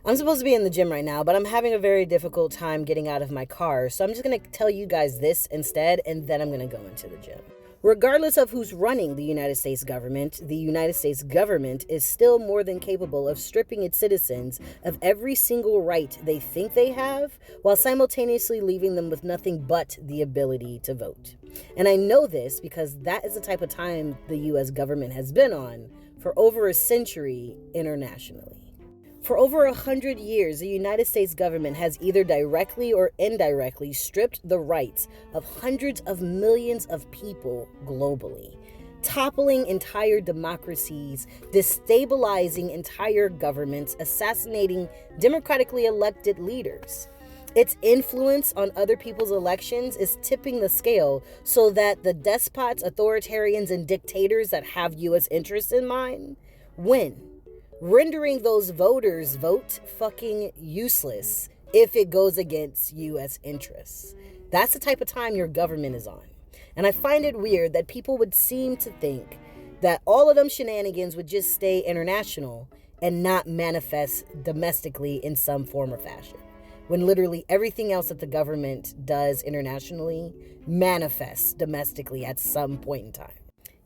I'm supposed to be in the gym right now, but I'm having a very difficult time getting out of my car. So I'm just going to tell you guys this instead, and then I'm going to go into the gym. Regardless of who's running the United States government is still more than capable of stripping its citizens of every single right they think they have, while simultaneously leaving them with nothing but the ability to vote. And I know this because that is the type of time the U.S. government has been on for over a century internationally. For over 100 years, the United States government has either directly or indirectly stripped the rights of hundreds of millions of people globally, toppling entire democracies, destabilizing entire governments, assassinating democratically elected leaders. Its influence on other people's elections is tipping the scale so that the despots, authoritarians, and dictators that have U.S. interests in mind win, rendering those voters' vote fucking useless if it goes against U.S. interests. That's the type of time your government is on. And I find it weird that people would seem to think that all of them shenanigans would just stay international and not manifest domestically in some form or fashion, when literally everything else that the government does internationally manifests domestically at some point in time.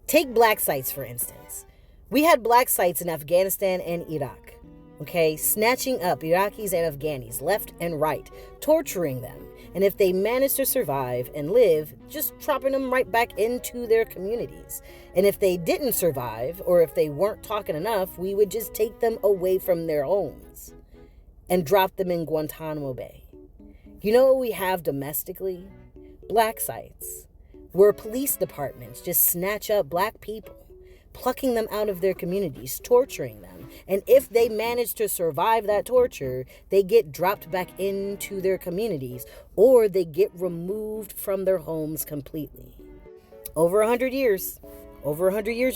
Take black sites, for instance. We had black sites in Afghanistan and Iraq, okay, snatching up Iraqis and Afghanis left and right, torturing them, and if they managed to survive and live, just dropping them right back into their communities. And if they didn't survive, or if they weren't talking enough, we would just take them away from their homes and drop them in Guantanamo Bay. You know what we have domestically? Black sites, where police departments just snatch up black people, plucking them out of their communities, torturing them. And if they manage to survive that torture, they get dropped back into their communities, or they get removed from their homes completely. Over 100 years,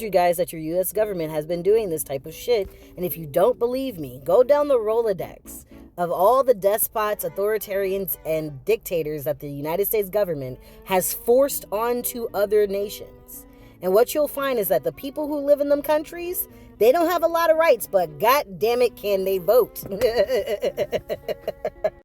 you guys, that your U.S. government has been doing this type of shit. And if you don't believe me, go down the Rolodex of all the despots, authoritarians, and dictators that the United States government has forced onto other nations. And what you'll find is that the people who live in them countries, they don't have a lot of rights, but god damn it, can they vote?